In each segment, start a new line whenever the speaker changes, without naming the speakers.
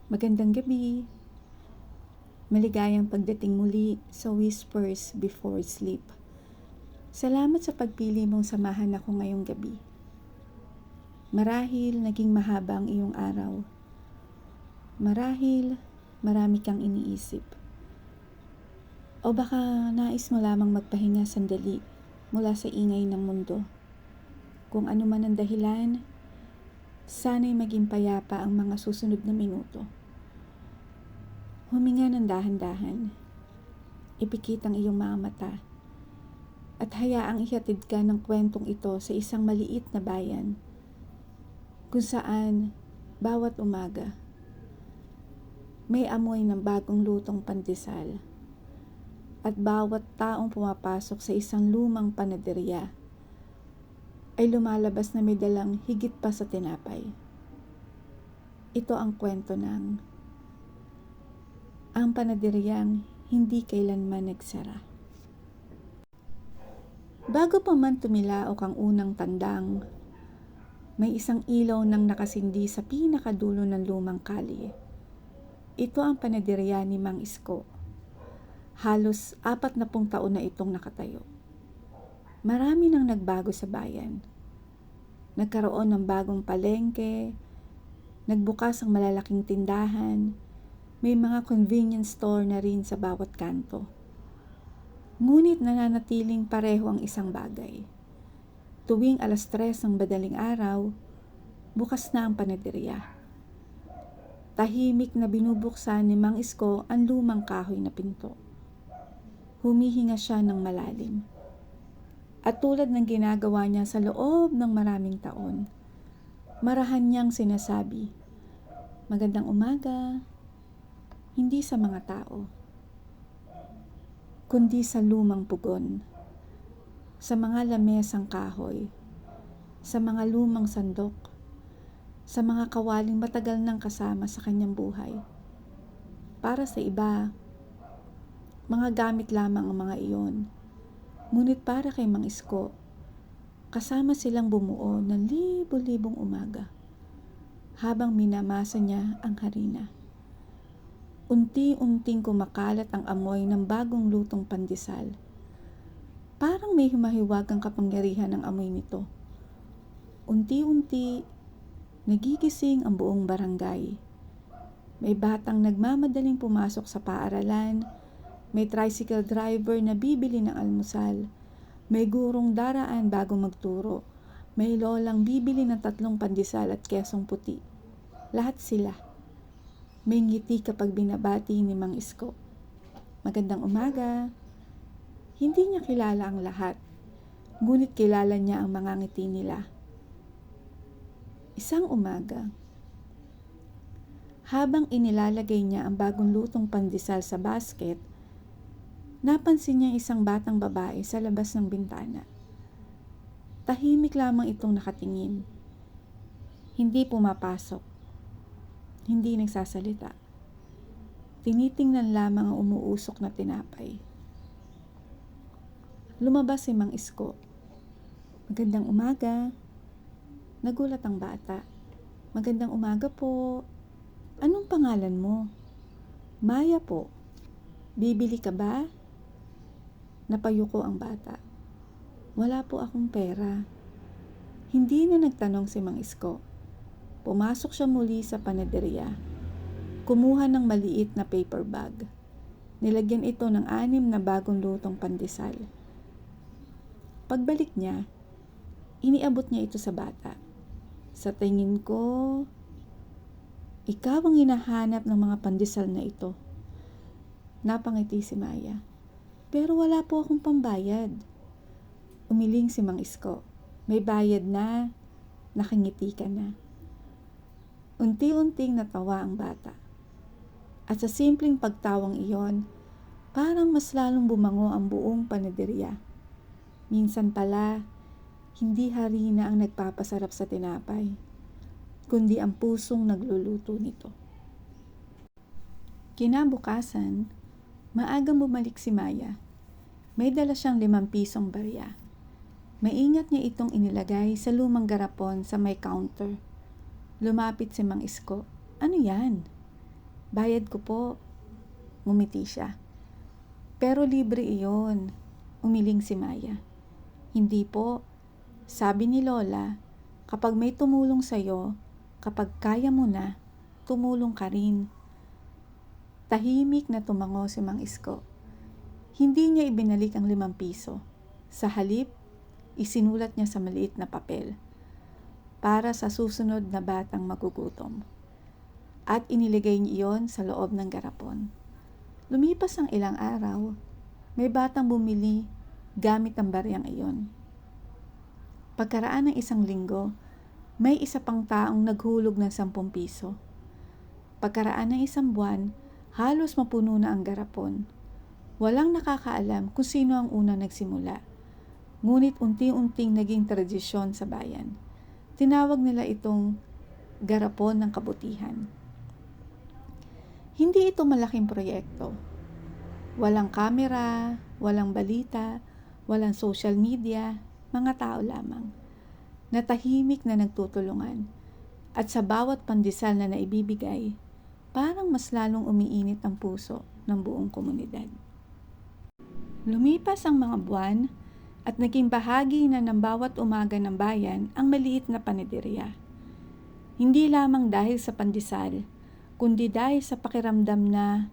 Magandang gabi. Maligayang pagdating muli sa Whispers Before Sleep. Salamat sa pagpili mong samahan ako ngayong gabi. Marahil naging mahaba ang iyong araw. Marahil marami kang iniisip. O baka nais mo lamang magpahinga sandali mula sa ingay ng mundo. Kung ano man ang dahilan, sana'y maging payapa ang mga susunod na minuto. Huminga ng dahan-dahan. Ipikit ang iyong mga mata. At hayaang ihatid ka ng kwentong ito sa isang maliit na bayan. Kung saan, bawat umaga, may amoy ng bagong lutong pandesal. At bawat taong pumapasok sa isang lumang panaderya ay lumalabas na may dalang higit pa sa tinapay. Ito ang kwento ng ang panaderyang hindi kailanman nagsara. Bago pa man tumilaok ang unang tandang, may isang ilaw nang nakasindi sa pinakadulo ng lumang kalye. Ito ang panaderya ni Mang Isko. Halos 40 taon na itong nakatayo. Marami nang nagbago sa bayan. Nagkaroon ng bagong palengke, nagbukas ang malalaking tindahan, may mga convenience store na rin sa bawat kanto. Ngunit nananatiling pareho ang isang bagay. Tuwing 3:00 ng madaling araw, bukas na ang panaderya. Tahimik na binubuksan ni Mang Isko ang lumang kahoy na pinto. Humihinga siya ng malalim. At tulad ng ginagawa niya sa loob ng maraming taon, marahan niyang sinasabi, "Magandang umaga," hindi sa mga tao, kundi sa lumang pugon, sa mga lamesang kahoy, sa mga lumang sandok, sa mga kawaling matagal nang kasama sa kanyang buhay. Para sa iba, mga gamit lamang ang mga iyon. Ngunit para kay Mang Isko, kasama silang bumuo ng libo-libong umaga habang minamasa niya ang harina. Unti-unting kumakalat ang amoy ng bagong lutong pandesal. Parang may humahiwagang kapangyarihan ang amoy nito. Unti-unti, nagigising ang buong barangay. May batang nagmamadaling pumasok sa paaralan, may tricycle driver na bibili ng almusal, may gurong daraan bago magturo, may lolang bibili ng 3 pandesal at kesong puti. Lahat sila. May ngiti kapag binabati ni Mang Isko. Magandang umaga. Hindi niya kilala ang lahat, ngunit kilala niya ang mga ngiti nila. Isang umaga, habang inilalagay niya ang bagong lutong pandesal sa basket, napansin niya isang batang babae sa labas ng bintana. Tahimik lamang itong nakatingin. Hindi pumapasok. Hindi nagsasalita. Tinitingnan lamang ang umuusok na tinapay. Lumabas si Mang Isko. Magandang umaga. Nagulat ang bata. Magandang umaga po. Anong pangalan mo? Maya po. Bibili ka ba? Napayuko ang bata. Wala po akong pera. Hindi na nagtanong si Mang Isko. Pumasok siya muli sa panaderya. Kumuha ng maliit na paper bag. Nilagyan ito ng 6 na bagong lutong pandesal. Pagbalik niya, iniabot niya ito sa bata. Sa tingin ko, ikaw ang hinahanap ng mga pandesal na ito. Napangiti si Maya. Pero wala po akong pambayad. Umiling si Mang Isko. May bayad na, nakangiti ka na. Unti-unting natawa ang bata. At sa simpleng pagtawang iyon, parang mas lalong bumango ang buong panaderya. Minsan pala, hindi harina ang nagpapasarap sa tinapay, kundi ang pusong nagluluto nito. Kinabukasan, maagang bumalik si Maya. May dala siyang 5 pisong barya. Maingat niya itong inilagay sa lumang garapon sa may counter. Lumapit si Mang Isko. Ano yan? Bayad ko po, ngumiti siya. Pero libre iyon, umiling si Maya. Hindi po, sabi ni Lola, kapag may tumulong sa'yo, kapag kaya mo na, tumulong ka rin. Tahimik na tumango si Mang Isko. Hindi niya ibinalik ang 5 piso. Sa halip, isinulat niya sa maliit na papel para sa susunod na batang magugutom. At iniligay niya iyon sa loob ng garapon. Lumipas ang ilang araw, may batang bumili gamit ang bariyang iyon. Pagkaraan ng 1 linggo, may isa pang taong naghulog ng 10 piso. Pagkaraan ng 1 buwan, halos mapuno na ang garapon. Walang nakakaalam kung sino ang unang nagsimula. Ngunit unti-unting naging tradisyon sa bayan. Tinawag nila itong garapon ng kabutihan. Hindi ito malaking proyekto. Walang kamera, walang balita, walang social media, mga tao lamang. Natahimik na nagtutulungan. At sa bawat pandesal na naibibigay, parang mas lalong umiinit ang puso ng buong komunidad. Lumipas ang mga buwan at naging bahagi na ng bawat umaga ng bayan ang maliit na panaderya. Hindi lamang dahil sa pandesal, kundi dahil sa pakiramdam na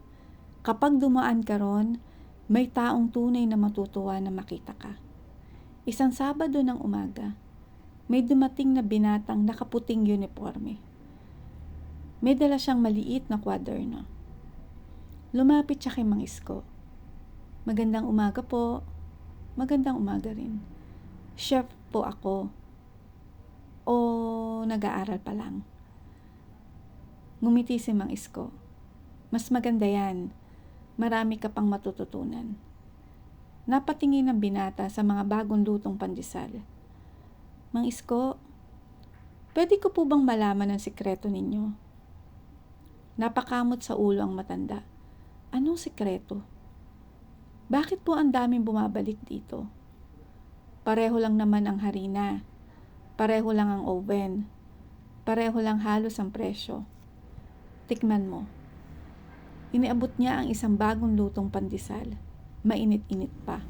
kapag dumaan ka ron, may taong tunay na matutuwa na makita ka. Isang Sabado ng umaga, may dumating na binatang nakaputing uniforme. May dala siyang maliit na kwaderno. Lumapit siya kay Mang Isko. Magandang umaga po. Magandang umaga rin. Chef po ako. O nag-aaral pa lang? Ngumiti si Mang Isko. Mas maganda yan. Marami ka pang matututunan. Napatingin ang binata sa mga bagong lutong pandesal. Mang Isko, pwede ko po bang malaman ang sikreto ninyo? Napakamot sa ulo ang matanda. Anong sikreto? Bakit po ang daming bumabalik dito? Pareho lang naman ang harina. Pareho lang ang oven. Pareho lang halos ang presyo. Tikman mo. Iniabot niya ang isang bagong lutong pandesal. Mainit-init pa.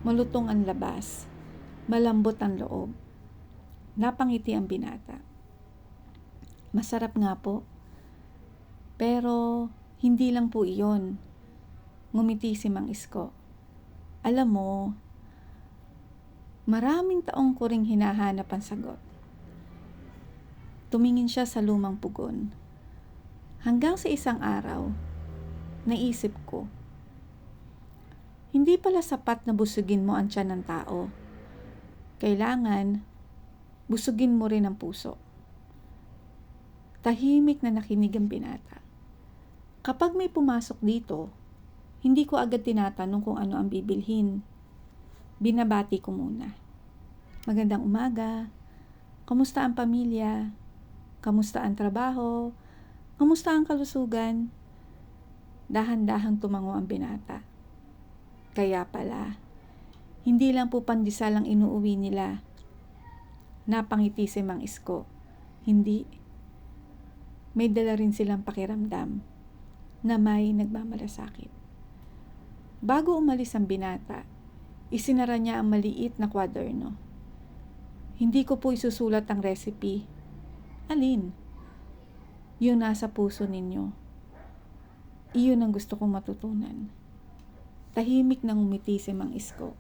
Malutong ang labas. Malambot ang loob. Napangiti ang binata. Masarap nga po. Pero hindi lang po iyon. Ngumiti si Mang Isko. Alam mo, maraming taong ko ring hinahanap ang sagot. Tumingin siya sa lumang pugon. Hanggang sa isang araw, naisip ko, hindi pala sapat na busugin mo ang tiyan ng tao. Kailangan, busugin mo rin ang puso. Tahimik na nakinig ang binata. Kapag may pumasok dito, hindi ko agad tinatanong kung ano ang bibilhin. Binabati ko muna. Magandang umaga. Kamusta ang pamilya? Kamusta ang trabaho? Kamusta ang kalusugan? Dahan-dahang tumango ang binata. Kaya pala, hindi lang po pandesal ang inuuwi nila. Napangiti si Mang Isko. Hindi. May dala rin silang pakiramdam na may nagmamalasakit. Bago umalis ang binata, isinara niya ang maliit na kwaderno. Hindi ko po isusulat ang recipe. Alin? Yung nasa puso ninyo. Iyon ang gusto kong matutunan. Tahimik nang umiti si Mang Isko.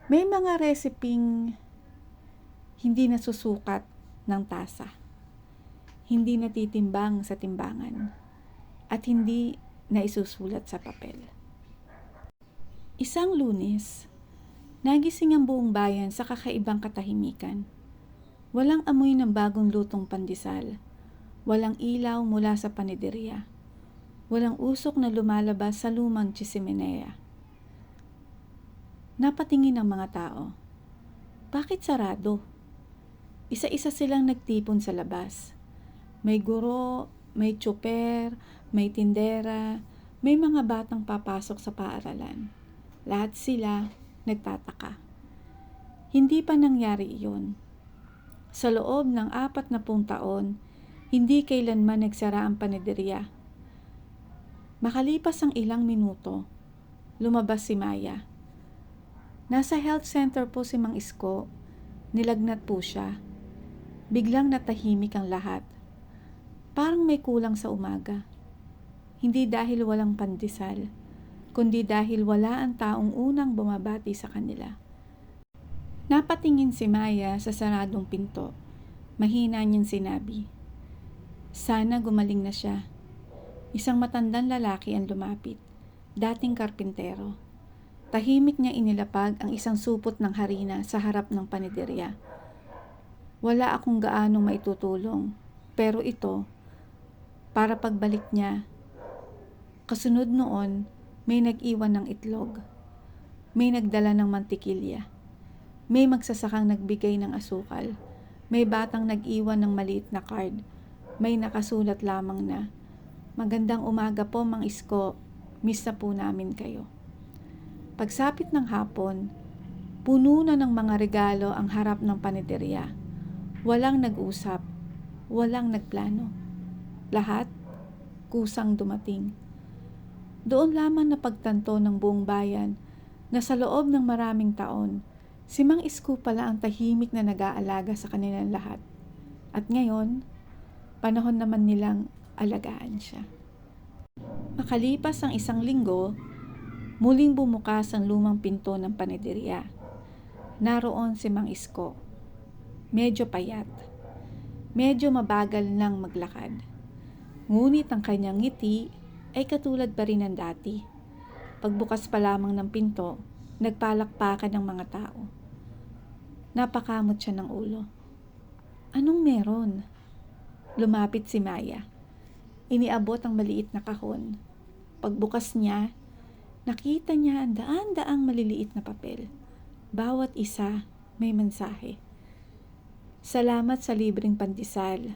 May mga reseping hindi nasusukat ng tasa. Hindi natitimbang sa timbangan. At hindi na isusulat sa papel. Isang Lunes, nagising ang buong bayan sa kakaibang katahimikan. Walang amoy ng bagong lutong pandesal. Walang ilaw mula sa panaderya. Walang usok na lumalabas sa lumang tsisimenea. Napatingin ang mga tao. Bakit sarado? Isa-isa silang nagtipon sa labas. May guro, may tsuper, may tindera, may mga batang papasok sa paaralan. Lahat sila nagtataka. Hindi pa nangyari iyon. Sa loob ng 40 taon, hindi kailanman nagsara ang panaderya Makalipas ang ilang minuto, lumabas si Maya. Nasa health center po si Mang Isko. Nilagnat po siya. Biglang natahimik ang lahat. Parang may kulang sa umaga. Hindi dahil walang pandesal, kundi dahil wala ang taong unang bumabati sa kanila. Napatingin si Maya sa saradong pinto. Mahina niyang sinabi, "Sana gumaling na siya." Isang matandang lalaki ang lumapit, dating karpintero. Tahimik niya inilapag ang isang supot ng harina sa harap ng panaderya. "Wala akong gaanong maitutulong, pero ito, para pagbalik niya." Kasunod noon, may nag-iwan ng itlog. May nagdala ng mantikilya. May magsasakang nagbigay ng asukal. May batang nag-iwan ng maliit na card. May nakasulat lamang na, "Magandang umaga po, Mang Isko. Miss na po namin kayo." Pagsapit ng hapon, puno na ng mga regalo ang harap ng panaderya. Walang nag-usap, walang nagplano. Lahat, kusang dumating. Doon lamang napagtanto ng buong bayan na sa loob ng maraming taon, si Mang Isko pala ang tahimik na nag-aalaga sa kanilang lahat. At ngayon, panahon naman nilang alagaan siya. Makalipas ang isang linggo, muling bumukas ang lumang pinto ng panaderya. Naroon si Mang Isko. Medyo payat. Medyo mabagal nang maglakad. Ngunit ang kanyang ngiti ay katulad pa rin ng dati. Pagbukas pa lamang ng pinto, nagpalakpakan ng mga tao. Napakamot siya ng ulo. "Anong meron?" Lumapit si Maya. Iniabot ang maliit na kahon. Pagbukas niya, nakita niya ang daan-daang maliliit na papel. Bawat isa may mensahe. "Salamat sa libreng pandesal.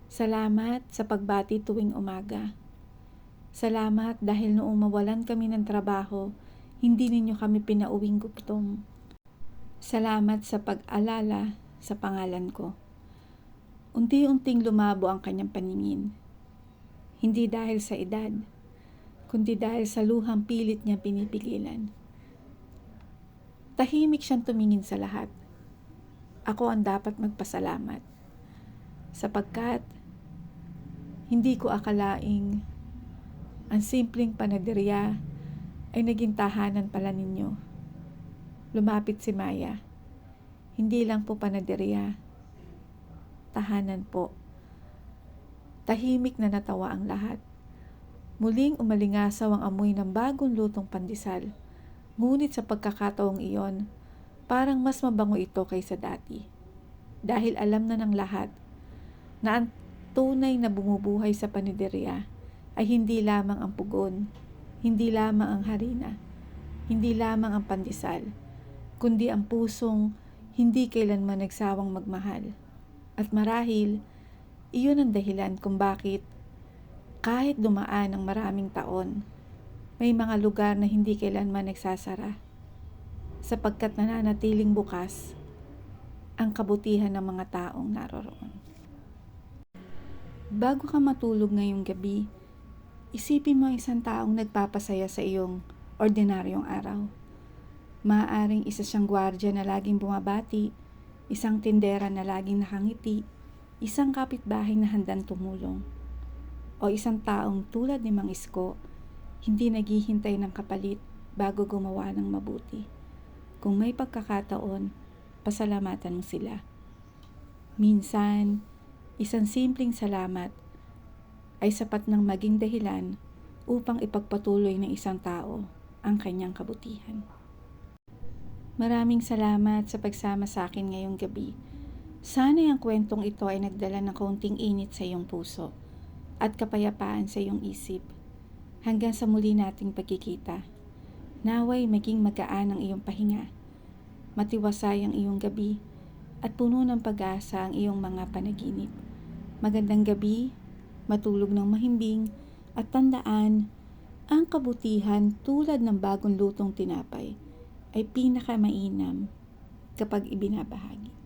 Salamat sa pagbati tuwing umaga. Salamat dahil noong mawalan kami ng trabaho, hindi ninyo kami pinauwing gutom. Salamat sa pag-alala sa pangalan ko." Unti-unting lumabo ang kanyang paningin. Hindi dahil sa edad, kundi dahil sa luhang pilit niya pinipigilan. Tahimik siyang tumingin sa lahat. "Ako ang dapat magpasalamat. Sapagkat hindi ko akalaing ang simpleng panaderya ay naging tahanan pala ninyo." Lumapit si Maya. "Hindi lang po panaderya, tahanan po." Tahimik na natawa ang lahat. Muling umalingasaw ang amoy ng bagong lutong pandesal. Ngunit sa pagkakataong iyon, parang mas mabango ito kaysa dati. Dahil alam na ng lahat na ang tunay na bumubuhay sa panaderya ay hindi lamang ang pugon, hindi lamang ang harina, hindi lamang ang pandesal, kundi ang pusong hindi kailanman nagsawang magmahal. At marahil, iyon ang dahilan kung bakit kahit dumaan ang maraming taon, may mga lugar na hindi kailanman nagsasara, sapagkat nananatiling bukas ang kabutihan ng mga taong naroroon. Bago ka matulog ngayong gabi, isipin mo ang isang taong nagpapasaya sa iyong ordinaryong araw. Maaaring isa siyang gwardiya na laging bumabati, isang tindera na laging nakangiti, isang kapitbahay na handang tumulong, o isang taong tulad ni Mang Isko, hindi naghihintay ng kapalit bago gumawa ng mabuti. Kung may pagkakataon, pasalamatan mo sila. Minsan, isang simpleng salamat ay sapat ng maging dahilan upang ipagpatuloy ng isang tao ang kanyang kabutihan. Maraming salamat sa pagsama sa akin ngayong gabi. Sana ang kwentong ito ay nagdala ng kaunting init sa iyong puso at kapayapaan sa iyong isip. Hanggang sa muli nating pagkikita. Naway maging magaan ang iyong pahinga, matiwasay ang iyong gabi, at puno ng pag-asa ang iyong mga panaginip. Magandang gabi, matulog ng mahimbing, at tandaan, ang kabutihan tulad ng bagong lutong tinapay ay pinakamainam kapag ibinabahagi.